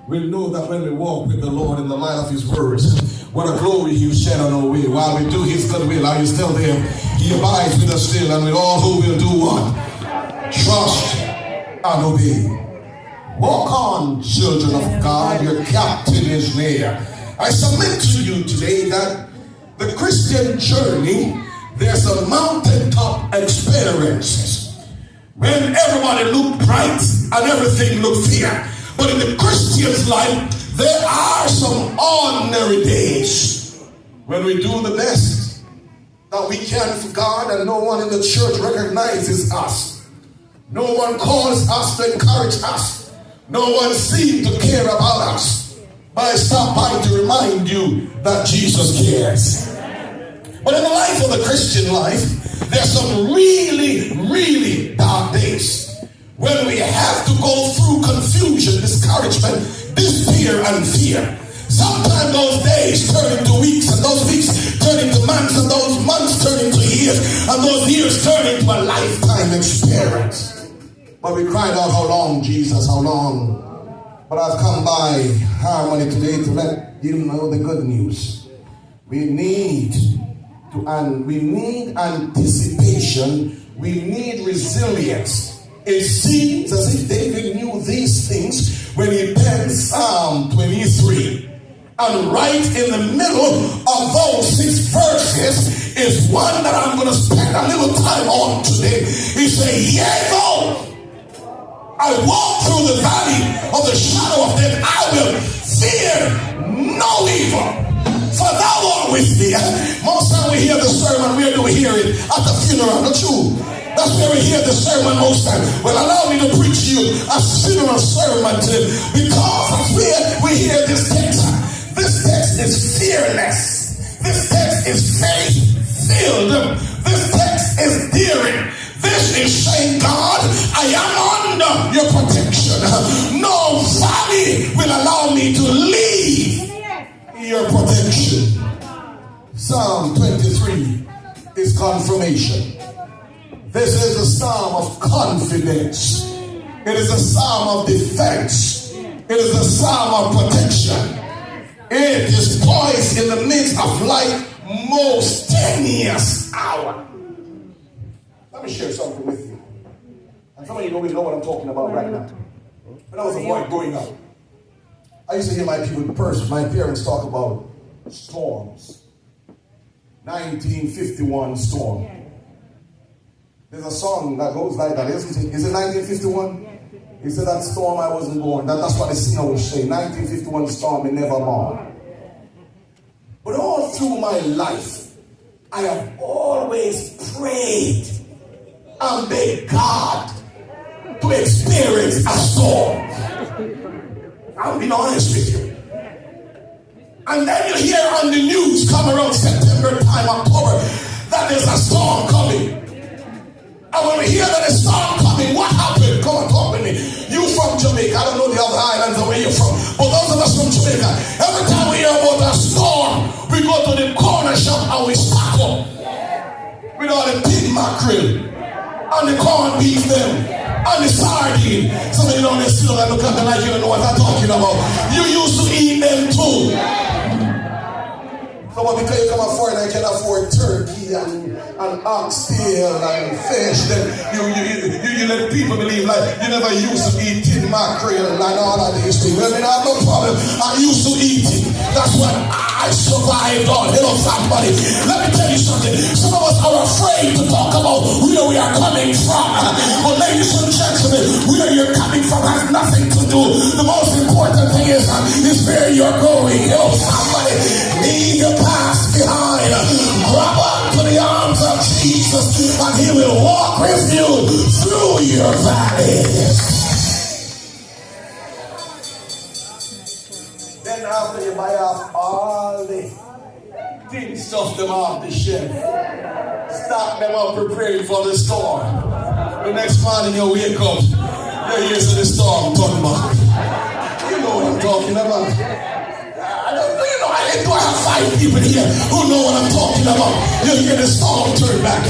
we'll know that when we walk with the Lord in the light of his words, what a glory he will shed on our way. While we do his good will, are you still there? He abides with us still, and with all who will do what? Trust and obey. Walk on, children of God, your captain is near. I submit to you today that the Christian journey, there's a mountaintop experiences when everybody look bright and everything look fair. But in the Christian's life, there are some ordinary days when we do the best that we can for God, and no one in the church recognizes us. No one calls us to encourage us. No one seems to care about us. But I stop by to remind you that Jesus cares. But in the life of the Christian life, there's some really, really dark days when we have to go through confusion, discouragement, despair, and fear. Sometimes those days turn into weeks, and those weeks turn into months, and those months turn into years, and those years turn into a lifetime experience. But we cried out, how long, Jesus, how long? But I've come by Harmony today to let you know the good news. We need anticipation. We need resilience. It seems as if David knew these things when he penned Psalm 23. And right in the middle of those 6 verses is one that I'm going to spend a little time on today. He said, yea, though I walk through the valley of the shadow of death, I will fear no evil. For thou art with me. Most time we hear the sermon, where do we hear it? At the funeral, not you. That's where we hear the sermon most time. Well, allow me to preach you a funeral sermon today, because that's where we hear this text. This text is fearless. This text is faith-filled. This text is daring. This is saying, God, I am under your protection. No valley will allow me to leave your protection. Psalm 23 is confirmation. This is a psalm of confidence. It is a psalm of defense. It is a psalm of protection. It is poised in the midst of life's most tenuous hour. Let me share something with you. And some of you don't even know what I'm talking about right now. When I was a boy growing up, I used to hear my parents talk about storms. 1951 storm. There's a song that goes like that, isn't it? Is it 1951? He said, that storm I wasn't born. That's what the singer was saying. 1951 storm in Nevermore. But all through my life, I have always prayed and begged God to experience a storm. I'm being honest with you. And then you hear on the news come around September time, October, that there's a storm coming. And when we hear that there's a storm coming, what happened? Come on, talk with me. You from Jamaica, I don't know the other islands or where you're from, but those of us from Jamaica, every time we hear about a storm, we go to the corner shop and we stock up with all the pig mackerel and the corned beef them and the sardine. Some of you don't still look at me like you don't know what I'm talking about. You used to eat them too. So what, because you come afford and you can afford turkey and oxtail and fish, then you let people believe like you never used to eat tin mackerel and all of these things. Well, I have no problem. I used to eat it. That's what I survived on. Hello, somebody. Let me tell you something. Some of us are afraid to talk about where we are coming from. But ladies and gentlemen, where you're coming from has nothing to do. The most important thing is where you're going. Hello, somebody. Leave your past behind. Grab on to the arms of Jesus, and he will walk with you through your valleys. Then after you buy off all the things, stuff them off the shelf, stock them up preparing for the storm. The next morning you wake up, you're here to the storm turn back. You know what I'm talking about. Do I have 5 people here who know what I'm talking about? You hear the storm turn back.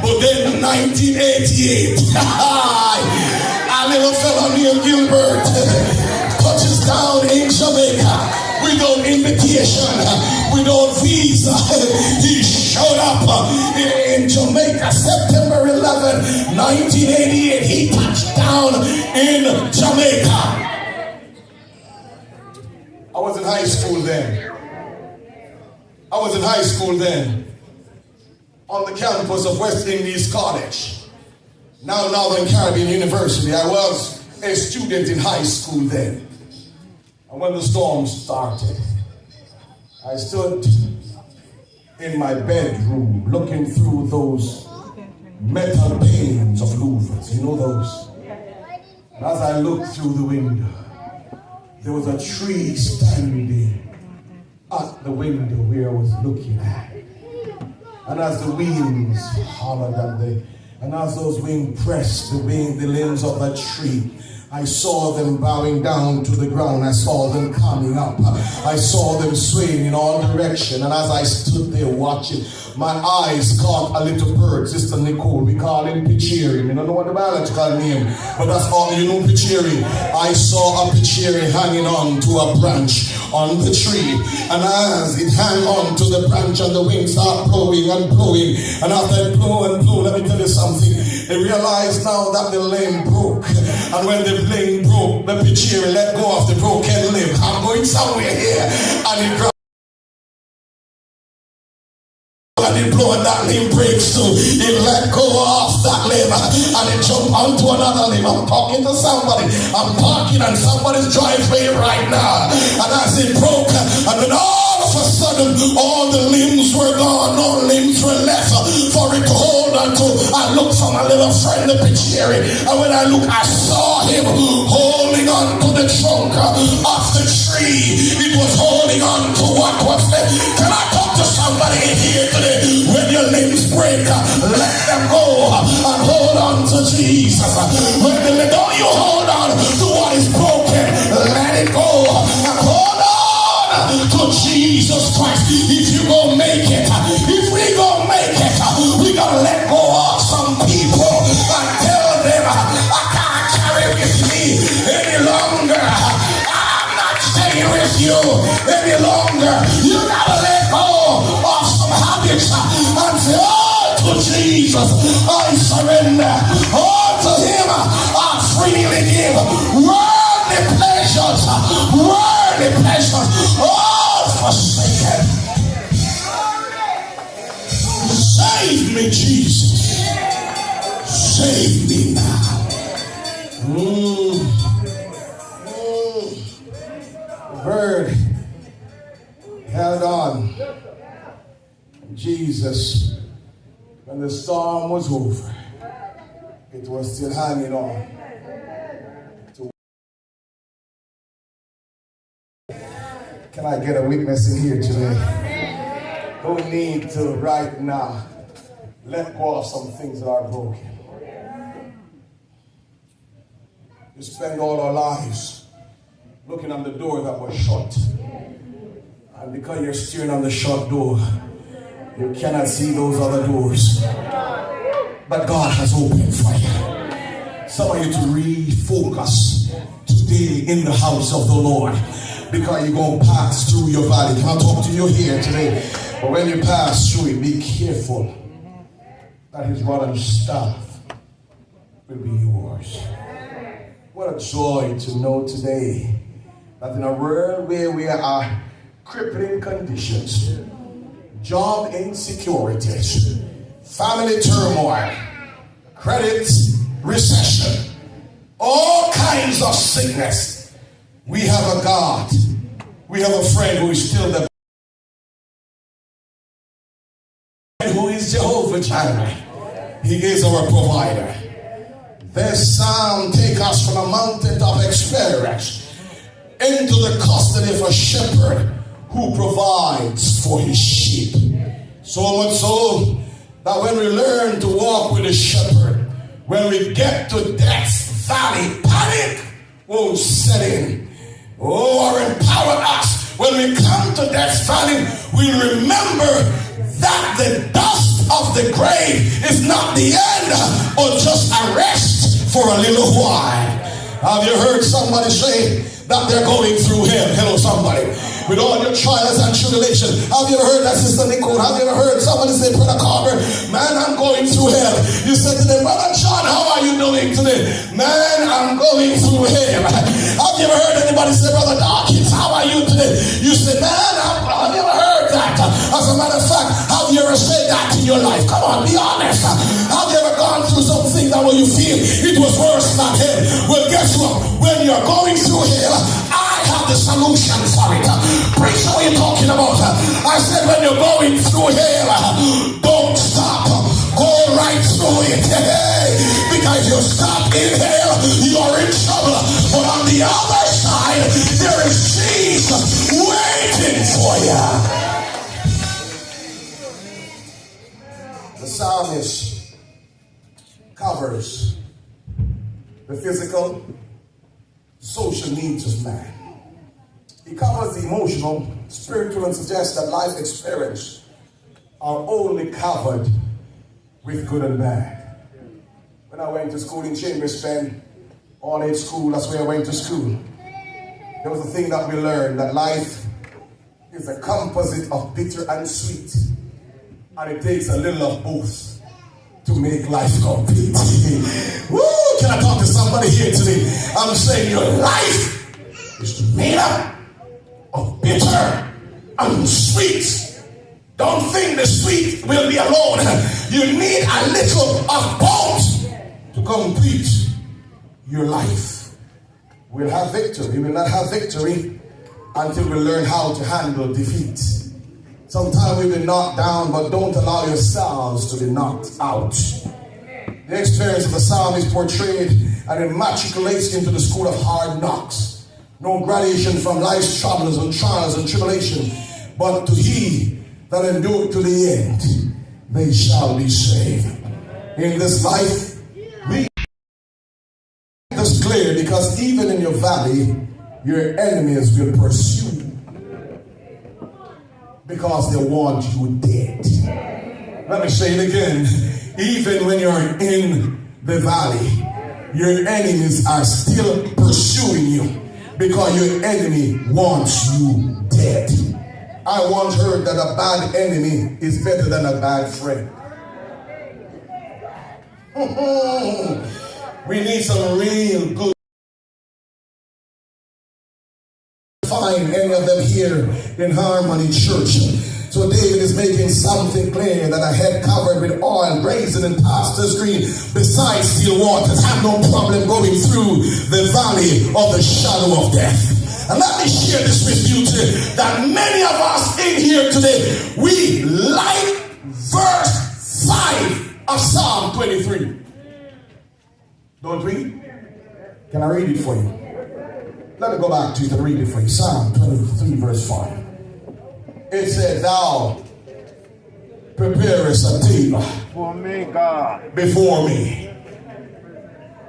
But then in 1988, a little fella named Gilbert touches down invitation, without visa. He showed up in Jamaica, September 11, 1988. He touched down in Jamaica. I was in high school then. On the campus of West Indies College, now Northern Caribbean University. I was a student in high school then. And when the storm started, I stood in my bedroom looking through those metal panes of louvers. You know those? And as I looked through the window, there was a tree standing at the window where I was looking at. And as the winds hollered and as those wings pressed the limbs of that tree, I saw them bowing down to the ground. I saw them coming up. I saw them swaying in all directions. And as I stood there watching, my eyes caught a little bird, Sister Nicole. We call him Pichiri. I don't know what the biological name, but that's all you know, Pichiri. I saw a Pichiri hanging on to a branch on the tree. And as it hung on to the branch and the wings start blowing and blowing, and after it blow and blow, let me tell you something. They realized now that the limb broke. And when the limb broke, the Pichiri let go of the broken limb. I'm going somewhere here. And it grabbed and it blew and that limb breaks too. It let go of that limb and it jumped onto another limb. I'm talking to somebody. I'm parking on somebody's driveway right now. And as it broke, and then all of a sudden, all the limbs were gone. No limbs were left for it to hold on to. I looked for my little friend, the Pichiri, and when I looked, I saw him holding on to the trunk of the tree. It was holding on to what was left. Can I talk to somebody in here today? When your limbs break, let them go and hold on to Jesus. When don't you hold on to what is broken, let it go and hold on to Jesus Christ. If you gonna make it, if we gonna make it, we gotta let go of some people and tell them, I can't carry with me any longer. I'm not staying with you any longer. You gotta let go of some habits and say, oh, to Jesus I surrender. Oh, to him I freely give. Worldly pleasures, all forsaken. Save me, Jesus. Save me now. The bird held on. Jesus, when the storm was over, it was still hanging on. Can I get a witness in here today? Who need to right now let go of some things that are broken? We spend all our lives looking on the door that was shut. And because you're staring on the shut door, you cannot see those other doors. But God has opened for you. Some of you to refocus today in the house of the Lord. Because you're going to pass through your valley. Can I talk to you here today? But when you pass through it, be careful that his rod and staff will be yours. What a joy to know today that in a world where we are crippling conditions, job insecurities, family turmoil, credit recession, all kinds of sickness, we have a God, we have a friend who is still the who is Jehovah Jireh. He is our provider. This psalm takes us from a mountaintop experience into the custody of a shepherd who provides for his sheep. So much so that when we learn to walk with a shepherd, when we get to Death's Valley, panic won't set in. Oh, or empower us. When we come to Death's Valley, we remember that the dust of the grave is not the end, or just a rest for a little while. Have you heard somebody say that they're going through hell? Hello, somebody. with all your trials and tribulations. Have you ever heard that, Sister Nicole? Have you ever heard somebody say, Brother Carver, man, I'm going through hell. You said to them, Brother John, how are you doing today? Man, I'm going through hell. Have you ever heard anybody say, Brother Dawkins, how are you today? You say, man, have you ever heard that? As a matter of fact, have you ever said that in your life? Come on, be honest. Have you ever gone through something that when you feel it was worse than hell? Well, guess what? When you're going through hell, I have the solution for it. Preacher, what are you talking about? I said when you're going through hell, don't stop. Go right through it. Because if you stop in hell, you're in trouble. But on the other side, there is Jesus waiting for you. The psalmist covers the physical, social needs of man. He covers the emotional, spiritual, and suggests that life experience are only covered with good and bad. When I went to school in Chambers Pen, all age school, that's where I went to school. There was a thing that we learned, that life is a composite of bitter and sweet. And it takes a little of both to make life complete. Woo! Can I talk to somebody here today? I'm saying your life is made up of bitter and sweet. Don't think the sweet will be alone. You need a little of both to complete your life. We'll have victory. We will not have victory until we learn how to handle defeat. Sometimes we've been knocked down, but don't allow yourselves to be knocked out. The experience of the psalmist portrayed and immatriculates into the school of hard knocks. No gradation from life's troubles and trials and tribulation, but to he that endure to the end, they shall be saved. In this life, we this clear, because even in your valley, your enemies will pursue you. Because they want you dead. Let me say it again. Even when you're in the valley, your enemies are still pursuing you because your enemy wants you dead. I once heard that a bad enemy is better than a bad friend. We need some real good. Find any of them here in Harmony Church. So David is making something clear, that a head covered with oil, brazen and pastor's green, besides still waters, have no problem going through the valley of the shadow of death. And let me share this with you today, that many of us in here today, we like verse 5 of Psalm 23. Don't we? Can I read it for you? Let me go back to it and read it for you. Psalm 23 verse 5. It said, thou preparest a table for me, God, before me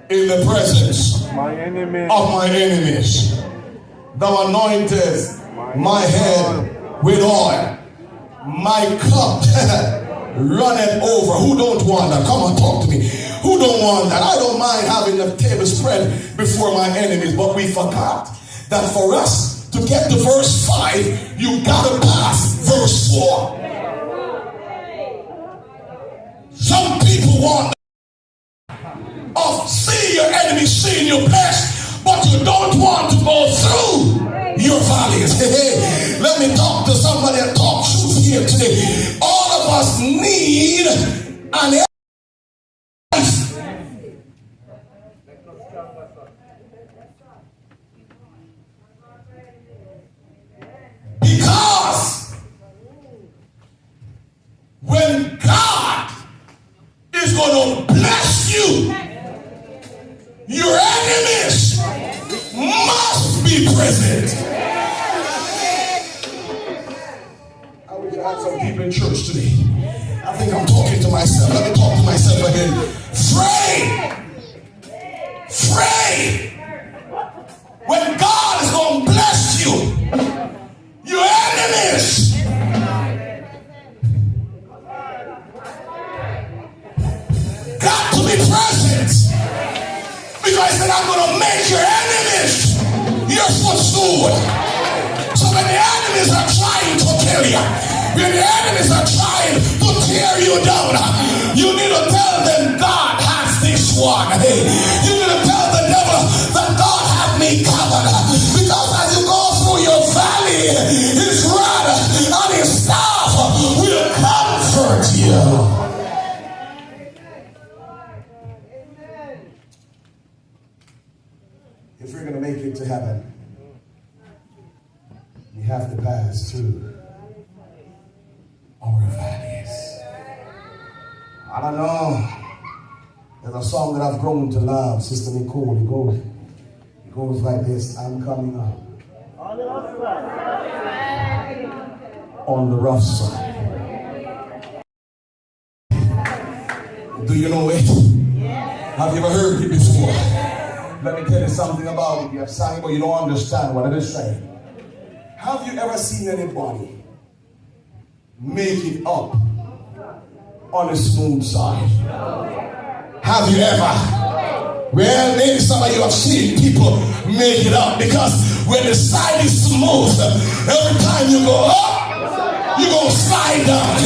in the presence of my enemies. Thou anointest my head with oil. My cup runneth over. Who don't want that? Come on, talk to me. Who don't want that? I don't mind having the table spread before my enemies, but we forgot that for us to get to verse 5, you gotta pass verse 4. Some people want of seeing your enemies, seeing your best, but you don't want to go through your valleys. Let me talk to somebody and talk truth here today. All of us need an because when God is going to bless you, your enemies must be present. I wish I had some people in church today. I think I'm talking to myself. Let me talk to myself again. Pray. When God is going to bless you, your enemies got to be present. Because he said, I'm going to make your enemies your footstool. So when the enemy When the enemies are trying to tear you down, you need to tell them God has this one. You need to tell the devil that God has me covered. Because as you go through your valley, his rod and his staff will comfort you. If we're going to make it to heaven, we have to pass through our valleys. I don't know. There's a song that I've grown to love, Sister Nicole. It goes like this: I'm coming up on the rough side. Do you know it? Have you ever heard it before? Let me tell you something about it. You have sang, but you don't understand what it is saying. Have you ever seen anybody make it up on the smooth side? Have you ever? Well, maybe some of you have seen people make it up, because when the side is smooth, every time you go up, you're going to slide down.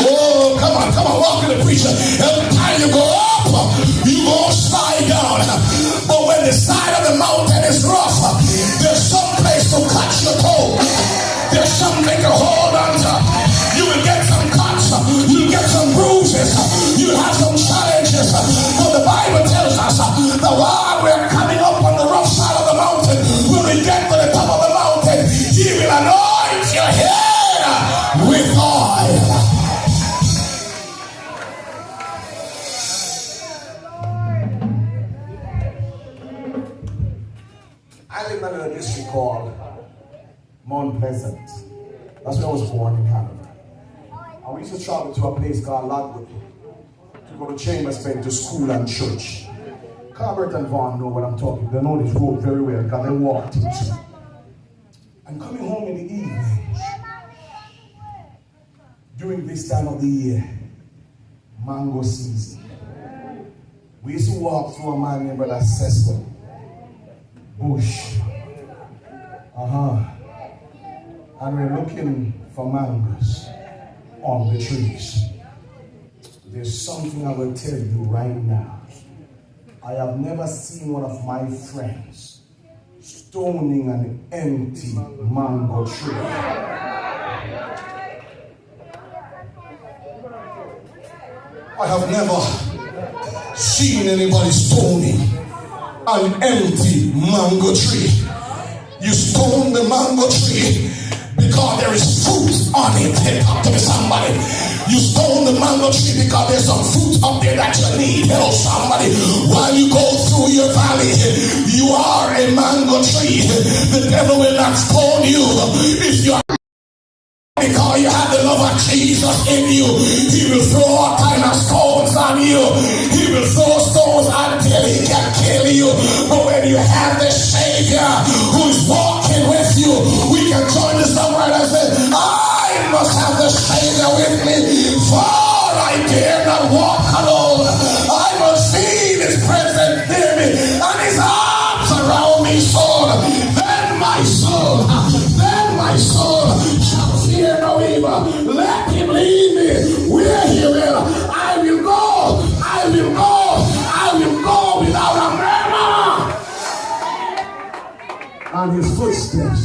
Oh, come on, walk with the preacher. Every time you go up, you're going to slide down. But when the side of the mountain is rough, there's some place to cut your toe. There's something to hold on to. You will get some cuts. You'll get some bruises. You'll have some challenges. But the Bible tells us that while we're coming up on the rough side of the mountain, when we get to the top of the mountain, he will anoint your head with oil. I live in a district called Mount Pleasant. That's where I was born in Canada. And we used to travel to a place called Lagwood to go to Chambers Bend to school and church. Carbert and Vaughn know what I'm talking. They know this road very well because they walked it too. And coming home in the evening, during this time of the year, mango season, we used to walk through a man named Brother Cecil bush. And we're looking for mangoes on the trees. There's something I will tell you right now. I have never seen one of my friends stoning an empty mango tree. I have never seen anybody stoning an empty mango tree. You stone the mango tree because there is fruit on it. Talk to me, somebody. You stone the mango tree because there's some fruit up there that you need. Hello, somebody. While you go through your valley, you are a mango tree. The devil will not stone you if you are, because you have the love of Jesus in you. He will throw all kind of stones on you. He will throw stones until he can kill you. But when you have the Savior who is walking with you, we can join the songwriter and say, I must have the Savior with me, for I dare not walk alone. I must see his presence near me and his arms around me. Then my soul shall fear no evil. Let him lead me where he will. I will go without a murmur. And his footsteps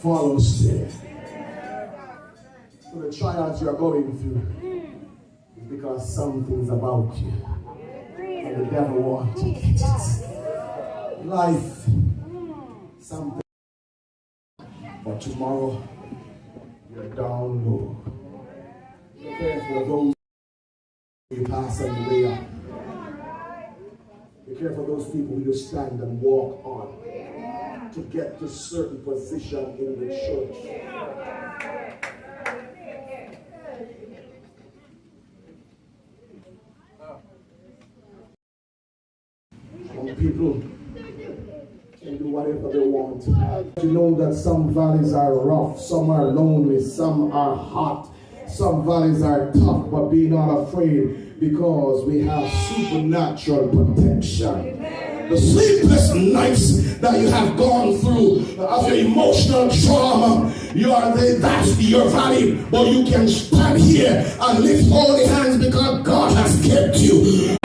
follow still. So the trials you're going through is because something's about you. And the devil wants to get it. Life, something. But tomorrow, you're down low. Be careful of those you pass on the way up. Be careful of those people who just stand and walk on to get to certain position in the church. Some people can do whatever they want. You know that some valleys are rough, some are lonely, some are hot, some valleys are tough, but be not afraid, because we have supernatural protection. The sleepless nights that you have gone through, of your emotional trauma, that's your valley. But you can stand here and lift holy hands because God has kept you.